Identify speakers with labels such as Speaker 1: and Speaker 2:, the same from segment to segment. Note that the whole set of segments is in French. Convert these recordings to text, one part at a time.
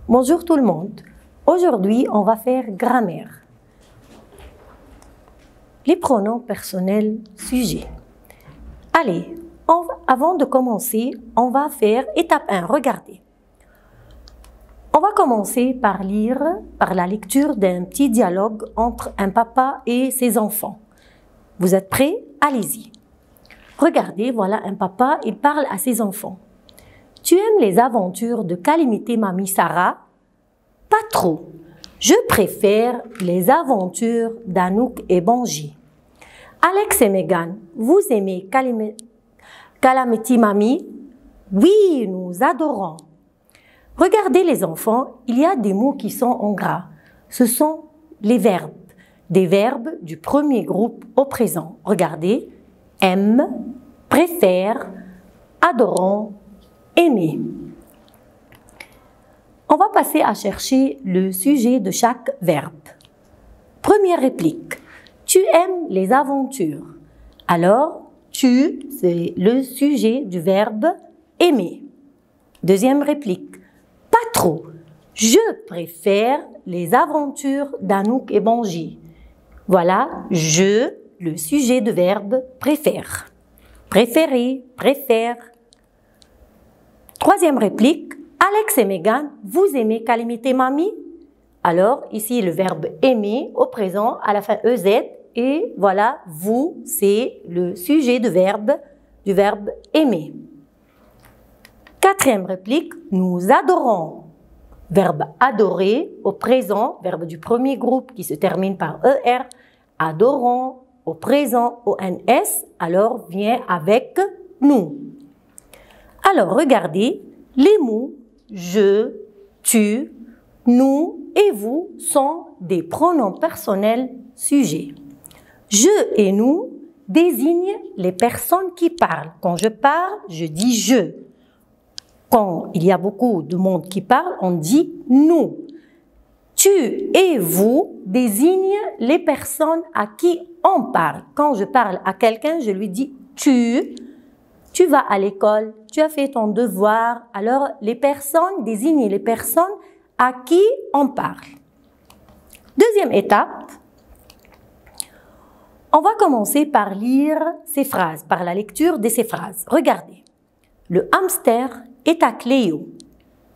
Speaker 1: Bonjour tout le monde. Aujourd'hui, on va faire grammaire. Les pronoms personnels sujets. Allez, avant de commencer, on va faire étape 1. Regardez. On va commencer par la lecture d'un petit dialogue entre un papa et ses enfants. Vous êtes prêts? Allez-y. Regardez, voilà un papa, il parle à ses enfants. Tu aimes les aventures de Calamité Mamie Sarah? Pas trop. Je préfère les aventures d'Anouk et Bonji. Alex et Megan, vous aimez Calamity Mamie? Oui, nous adorons. Regardez les enfants, il y a des mots qui sont en gras. Ce sont les verbes. Des verbes du premier groupe au présent. Regardez, aime, préfère, adorant, aimer. On va passer à chercher le sujet de chaque verbe. Première réplique. Tu aimes les aventures. Alors, tu, c'est le sujet du verbe aimer. Deuxième réplique. Pas trop. Je préfère les aventures d'Anouk et Bonji. Voilà, je, le sujet du verbe préfère. Préférer, préfère. Troisième réplique. Alex et Megan, vous aimez Calamité Mamie? Alors, ici, le verbe aimer au présent, à la fin EZ. Et voilà, vous, c'est le sujet du verbe aimer. Quatrième réplique, nous adorons. Verbe adorer au présent, verbe du premier groupe qui se termine par ER. Adorons au présent, ONS, alors vient avec nous. Alors, regardez, les mots je, tu, nous et vous sont des pronoms personnels sujets. Je et nous désignent les personnes qui parlent. Quand je parle, je dis je. Quand il y a beaucoup de monde qui parle, on dit nous. Tu et vous désignent les personnes à qui on parle. Quand je parle à quelqu'un, je lui dis tu. Tu vas à l'école, tu as fait ton devoir. Alors, les personnes désignent les personnes à qui on parle. Deuxième étape, on va commencer par lire ces phrases, par la lecture de ces phrases. Regardez. Le hamster est à Cléo.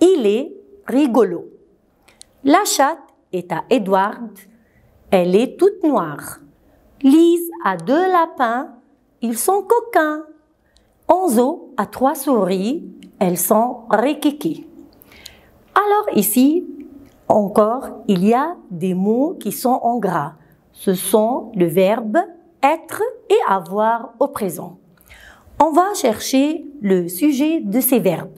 Speaker 1: Il est rigolo. La chatte est à Edward. Elle est toute noire. Lise a 2 lapins. Ils sont coquins. Onzo a 3 souris, elles sont riquiquées. Alors ici, encore, il y a des mots qui sont en gras. Ce sont le verbe être et avoir au présent. On va chercher le sujet de ces verbes.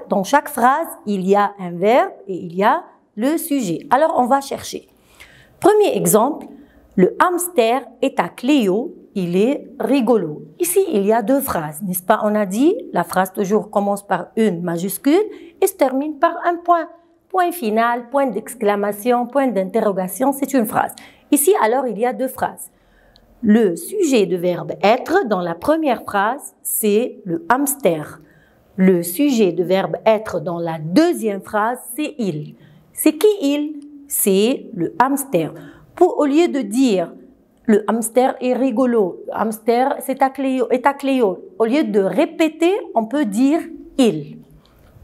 Speaker 1: Dans chaque phrase, il y a un verbe et il y a le sujet. Alors, on va chercher. Premier exemple, le hamster est à Cléo. Il est rigolo. Ici, il y a 2 phrases, n'est-ce pas? On a dit, la phrase toujours commence par une majuscule et se termine par un point. Point final, point d'exclamation, point d'interrogation, c'est une phrase. Ici, alors, il y a 2 phrases. Le sujet du verbe être, dans la première phrase, c'est le hamster. Le sujet du verbe être, dans la deuxième phrase, c'est il. C'est qui il? C'est le hamster. Au lieu de dire le hamster est rigolo, le hamster est à Cléo. Au lieu de répéter, on peut dire il.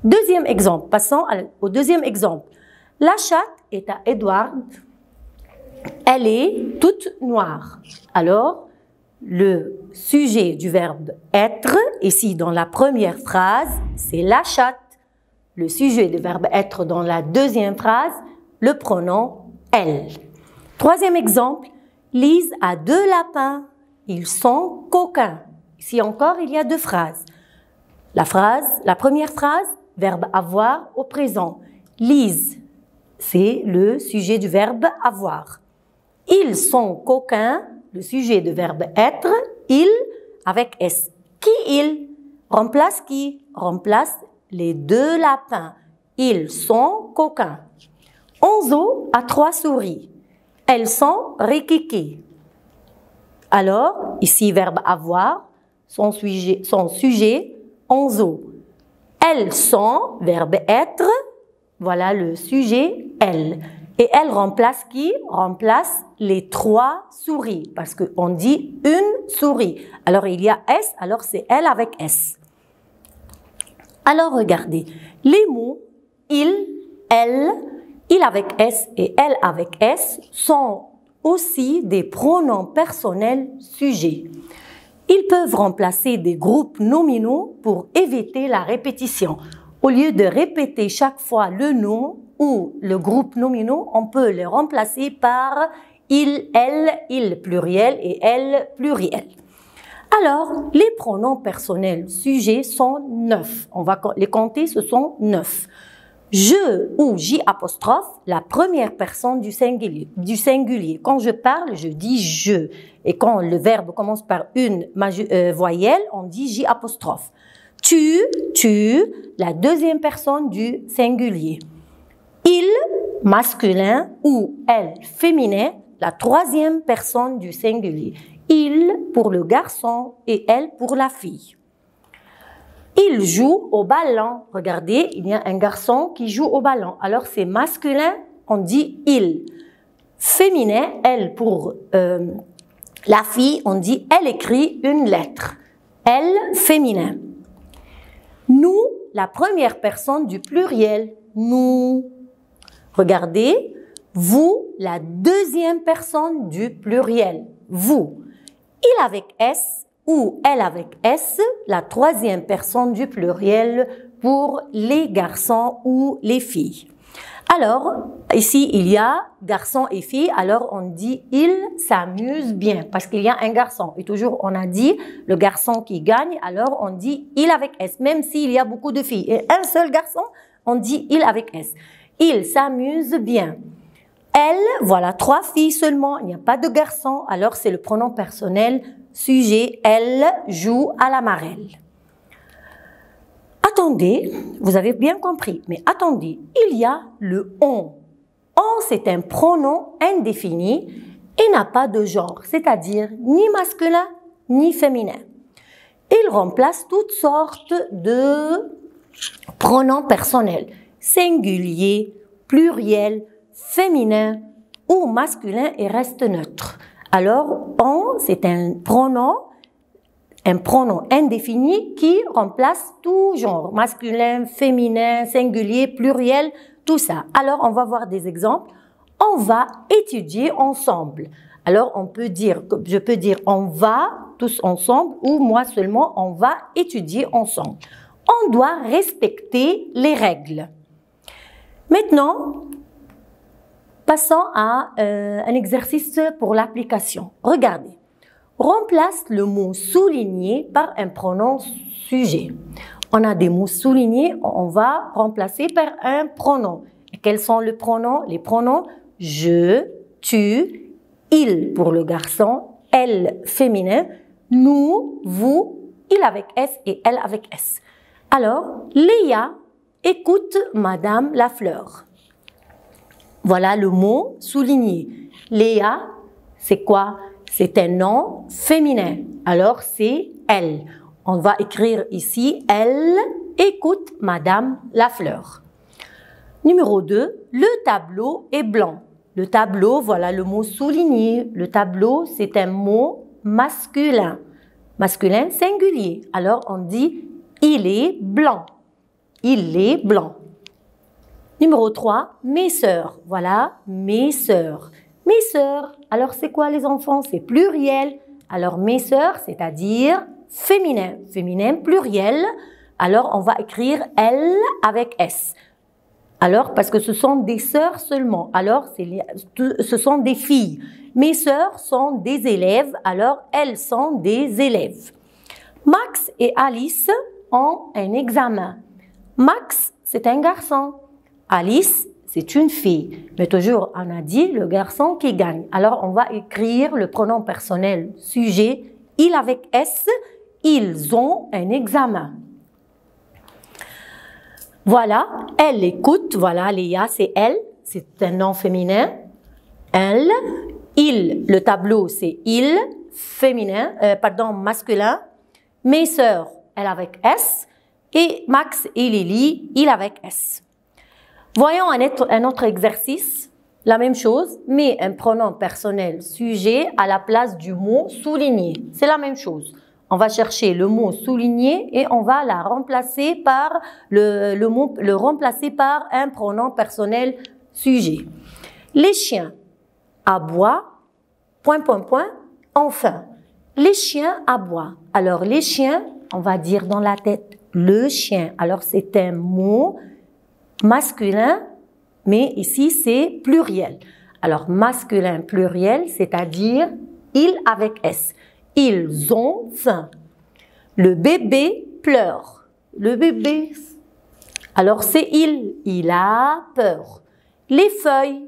Speaker 1: Deuxième exemple, passons au deuxième exemple. La chatte est à Edward. Elle est toute noire. Alors, le sujet du verbe être, ici dans la première phrase, c'est la chatte. Le sujet du verbe être dans la deuxième phrase, le pronom elle. Troisième exemple. Lise a 2 lapins. Ils sont coquins. Ici encore, il y a 2 phrases. La première phrase, verbe avoir au présent. Lise, c'est le sujet du verbe avoir. Ils sont coquins, le sujet du verbe être. Il, avec S. Qui il? Remplace qui? Remplace les 2 lapins. Ils sont coquins. Onzo a 3 souris. Elles sont riquiquées. Alors, ici, verbe avoir, son sujet, Onzo. Elles sont, verbe être, voilà le sujet elle. Et elle remplace qui? Remplace les 3 souris, parce qu'on dit une souris. Alors il y a S, alors c'est elle avec S. Alors regardez, les mots il, elle, il avec S et elle avec S sont aussi des pronoms personnels sujets. Ils peuvent remplacer des groupes nominaux pour éviter la répétition. Au lieu de répéter chaque fois le nom ou le groupe nominaux, on peut les remplacer par il pluriel et elle pluriel. Alors, les pronoms personnels sujets sont 9. On va les compter, ce sont 9. Je ou J apostrophe, la première personne du singulier. Quand je parle, je dis je. Et quand le verbe commence par une voyelle, on dit J apostrophe. Tu, la deuxième personne du singulier. Il, masculin, ou elle, féminin, la troisième personne du singulier. Il pour le garçon et elle pour la fille. Il joue au ballon. Regardez, il y a un garçon qui joue au ballon. Alors c'est masculin, on dit il. Féminin, elle pour la fille, on dit elle écrit une lettre. Elle, féminin. Nous, la première personne du pluriel. Nous. Regardez, vous, la deuxième personne du pluriel. Vous. Il avec S ou elle avec S, la troisième personne du pluriel pour les garçons ou les filles. Alors, ici, il y a garçon et fille, alors on dit « il s'amuse bien » parce qu'il y a un garçon. Et toujours, on a dit le garçon qui gagne, alors on dit « il avec S », même s'il y a beaucoup de filles. Et un seul garçon, on dit « il avec S ». Il s'amuse bien. Elle, voilà, 3 filles seulement, il n'y a pas de garçon, alors c'est le pronom personnel sujet, elle joue à la marelle. Attendez, vous avez bien compris, mais attendez, il y a le on. On, c'est un pronom indéfini et n'a pas de genre, c'est-à-dire ni masculin ni féminin. Il remplace toutes sortes de pronoms personnels, singulier, pluriel, féminin ou masculin et reste neutre. Alors, on, c'est un pronom indéfini qui remplace tout genre, masculin, féminin, singulier, pluriel, tout ça. Alors, on va voir des exemples. On va étudier ensemble. Alors, je peux dire on va tous ensemble ou moi seulement, on va étudier ensemble. On doit respecter les règles. Maintenant, passons à un exercice pour l'application. Regardez. Remplace le mot souligné par un pronom sujet. On a des mots soulignés, on va remplacer par un pronom. Et quels sont les pronoms? Les pronoms je, tu, il pour le garçon, elle féminin, nous, vous, il avec S et elle avec S. Alors, Léa écoute Madame Lafleur. Voilà le mot souligné. Léa, c'est quoi? C'est un nom féminin. Alors, c'est elle. On va écrire ici, elle écoute Madame Lafleur. Numéro 2, le tableau est blanc. Le tableau, voilà le mot souligné. Le tableau, c'est un mot masculin. Masculin singulier. Alors, on dit, il est blanc. Il est blanc. Numéro 3, mes sœurs. Voilà, mes sœurs. Mes sœurs, alors c'est quoi les enfants? C'est pluriel. Alors mes sœurs, c'est-à-dire féminin. Féminin pluriel. Alors on va écrire elle avec S. Alors parce que ce sont des sœurs seulement. Alors ce sont des filles. Mes sœurs sont des élèves. Alors elles sont des élèves. Max et Alice ont un examen. Max, c'est un garçon. Alice, c'est une fille. Mais toujours, on a dit le garçon qui gagne. Alors, on va écrire le pronom personnel sujet, il avec S, ils ont un examen. Voilà, elle écoute, voilà, Léa, c'est elle, c'est un nom féminin. Elle, il, le tableau, c'est il, féminin, masculin. Mes sœurs, elle avec S. Et Max et Lily, il avec S. Voyons un autre exercice, la même chose, mais un pronom personnel sujet à la place du mot souligné. C'est la même chose. On va chercher le mot souligné et on va le remplacer par un pronom personnel sujet. Les chiens aboient, ... Enfin, les chiens aboient. Alors, les chiens, on va dire dans la tête le chien. Alors, c'est un mot masculin, mais ici, c'est pluriel. Alors, masculin pluriel, c'est-à-dire il avec S. Ils ont faim. Le bébé pleure. Le bébé, alors c'est il. Il a peur. Les feuilles.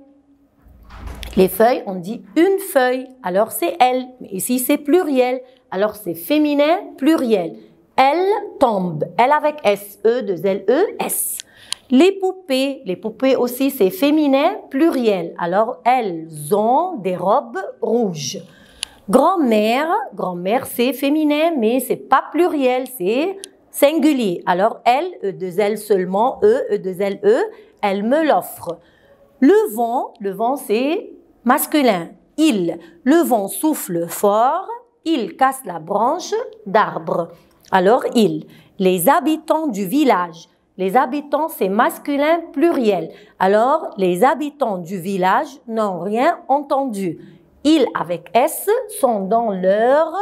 Speaker 1: Les feuilles, on dit une feuille. Alors c'est elle. Mais ici, c'est pluriel. Alors c'est féminin pluriel. Elle tombe. Elle avec S. E-2-L-E-S. Les poupées aussi, c'est féminin pluriel. Alors elles ont des robes rouges. Grand-mère, c'est féminin, mais c'est pas pluriel, c'est singulier. Alors, elle, E2L seulement, E2LE, elle me l'offre. Le vent, c'est masculin. Il, le vent souffle fort, il casse la branche d'arbre. Alors, il. Les habitants du village. Les habitants, c'est masculin pluriel. Alors, les habitants du village n'ont rien entendu. Ils avec S sont dans leur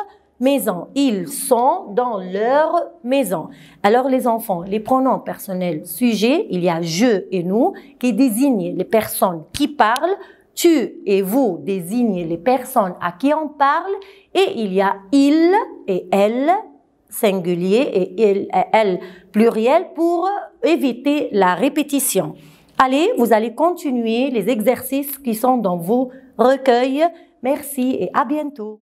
Speaker 1: maison. Ils sont dans leur maison. Alors les enfants, les pronoms personnels sujets, il y a je et nous qui désignent les personnes qui parlent. Tu et vous désignent les personnes à qui on parle. Et il y a il et elle singulier et elle pluriel pour éviter la répétition. Allez, vous allez continuer les exercices qui sont dans vos recueils. Merci et à bientôt.